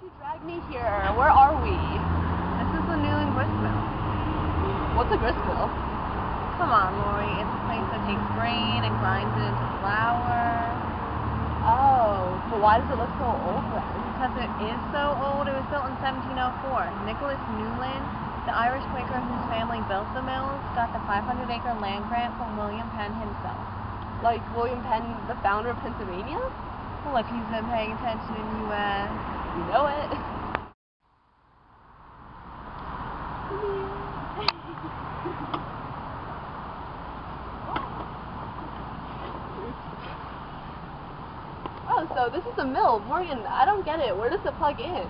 you drag me here? Where are we? This is the Newland grist mill. What's a grist mill? Come on, Lori. It's a place that takes grain and grinds it into flour. Oh, but why does it look so old then? Because it is so old. It was built in 1704. Nicholas Newland, the Irish Quaker whose family built the mills, got the 500-acre land grant from William Penn himself. Like William Penn, the founder of Pennsylvania? Well, if he's been paying attention in the U.S. You know it. Oh, so this is a mill. Morgan, I don't get it. Where does it plug in?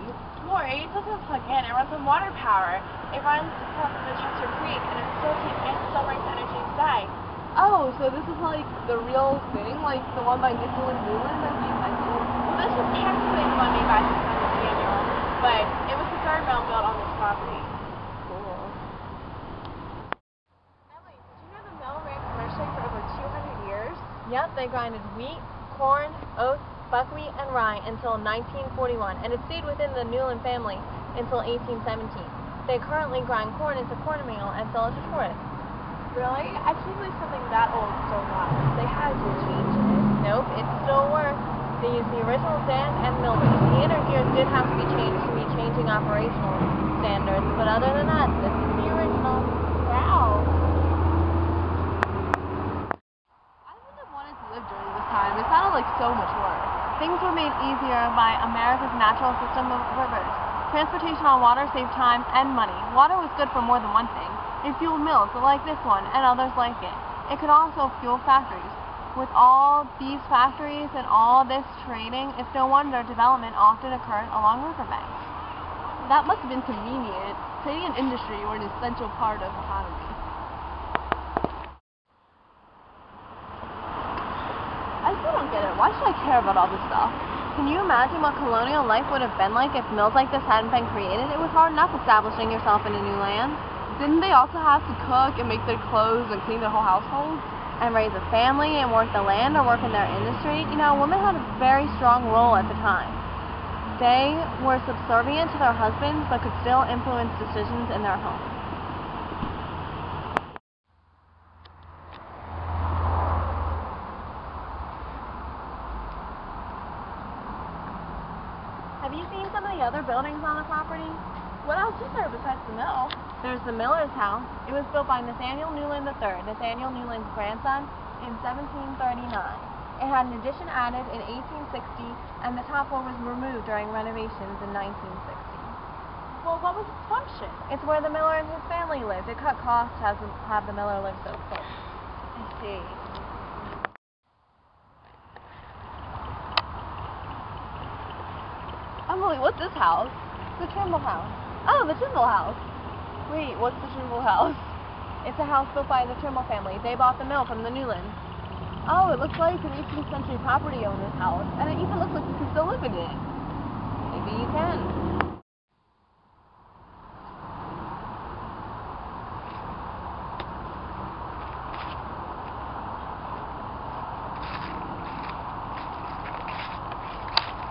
Lori, it doesn't plug in. It runs on water power. It runs from the Chester Creek, and it still brings energy today. Oh, so this is like the real thing? Like the one by Nicholas Newland that he invented? Well, this was technically the one made by his son Daniel, but it was the third mill built on this property. Cool. Emily, did you know the mill ran commercially for over 200 years? Yep, they grinded wheat, corn, oats, buckwheat, and rye until 1941, and it stayed within the Newland family until 1817. They currently grind corn into cornmeal and sell it to tourists. Really? I can't believe something that old still alive. They had to change it. Nope, it still works. They use the original dam and mill race. The inner gears did have to be changed to meet changing operational standards, but other than that, this is the original. Wow. I wouldn't have wanted to live during this time. It sounded like so much work. Things were made easier by America's natural system of rivers. Transportation on water saved time and money. Water was good for more than one thing. It fueled mills like this one and others like it. It could also fuel factories. With all these factories and all this trading, it's no wonder development often occurred along riverbanks. That must have been convenient. Trading and industry were an essential part of the economy. I still don't get it. Why should I care about all this stuff? Can you imagine what colonial life would have been like if mills like this hadn't been created? It was hard enough establishing yourself in a new land. Didn't they also have to cook and make their clothes and clean their whole households? And raise a family and work the land or work in their industry? You know, women had a very strong role at the time. They were subservient to their husbands but could still influence decisions in their home. Have you seen some of the other buildings on the property? What else is there besides the mill? There's the Miller's house. It was built by Nathaniel Newland III, Nathaniel Newland's grandson, in 1739. It had an addition added in 1860, and the top floor was removed during renovations in 1960. Well, what was its function? It's where the miller and his family lived. It cut costs to have the miller live so close. I see. Emily, what's this house? The Trimble House. Oh, the Trimble House. Wait, what's the Trimble House? It's a house built by the Trimble family. They bought the mill from the Newlands. Oh, it looks like an 18th century property owner's house, and it even looks like you can still live in it. Maybe you can.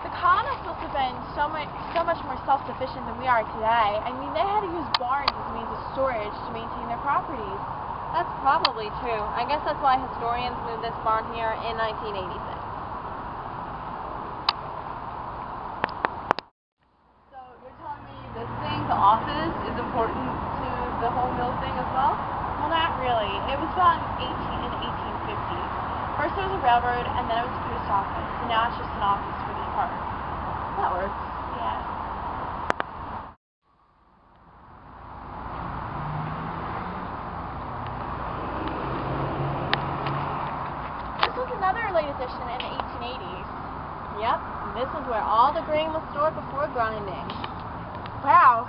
The colonists must have been so much more self-sufficient than we are today. I mean, they had to use barns as a means of storage to maintain their properties. That's probably true. I guess that's why historians moved this barn here in 1986. So you're telling me this thing, the office, is important to the whole mill thing as well? Well, not really. It was built in 1850. First it was a railroad, and then it was a post office, and now it's just an office for the department. That works. Yeah. This was another late addition in the 1880s. Yep, this is where all the grain was stored before grinding. Wow.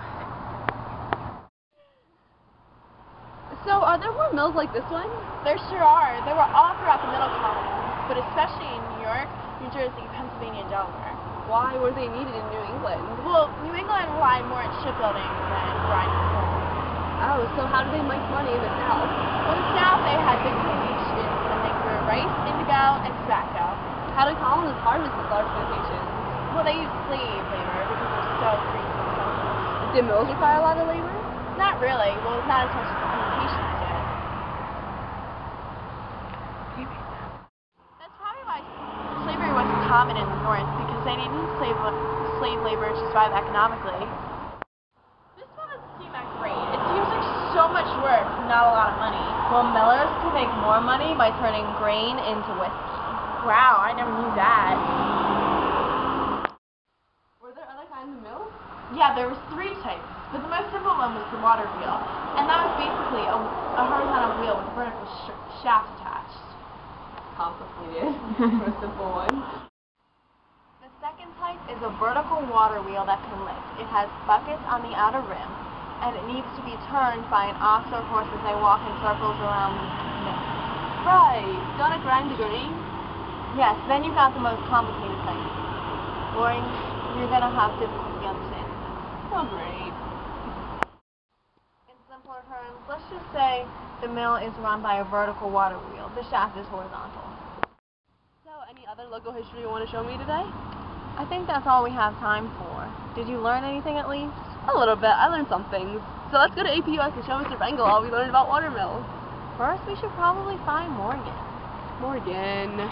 So are there more mills like this one? There sure are. They were all throughout the middle colonies, but especially in New York, New Jersey, Pennsylvania, and Delaware. Why were they needed in New England? Well, New England relied more on shipbuilding than grinding corn. Oh, so how do they make money in the South? Well, in the South, they had big plantations, and they grew rice, indigo, and tobacco. How did colonists harvest these large plantations? Well, they use slave labor because they're so freaking expensive. Do mills require a lot of labor? Not really. Well, not as much as the plantations did. That's probably why slavery wasn't common in the North, because they didn't need slave labor to survive economically. This one doesn't seem that great. It seems like so much work for not a lot of money. Well, millers can make more money by turning grain into whiskey. Wow, I never knew that. Were there other kinds of mills? Yeah, there was 3 types, but the most simple one was the water wheel, and that was basically a horizontal wheel with a vertical shaft attached. Complicated for a simple one. The second type is a vertical water wheel that can lift. It has buckets on the outer rim, and it needs to be turned by an ox or horse as they walk in circles around the mill. Right. Don't it grind the grain? Yes, then you've got the most complicated thing. Lori, you're going to have difficulty understanding this. Oh, great. In simpler terms, let's just say the mill is run by a vertical water wheel. The shaft is horizontal. So, any other local history you want to show me today? I think that's all we have time for. Did you learn anything at least? A little bit. I learned some things. So let's go to APUSH and show Mr. Bengal all we learned about water mills. First, we should probably find Morgan. Morgan.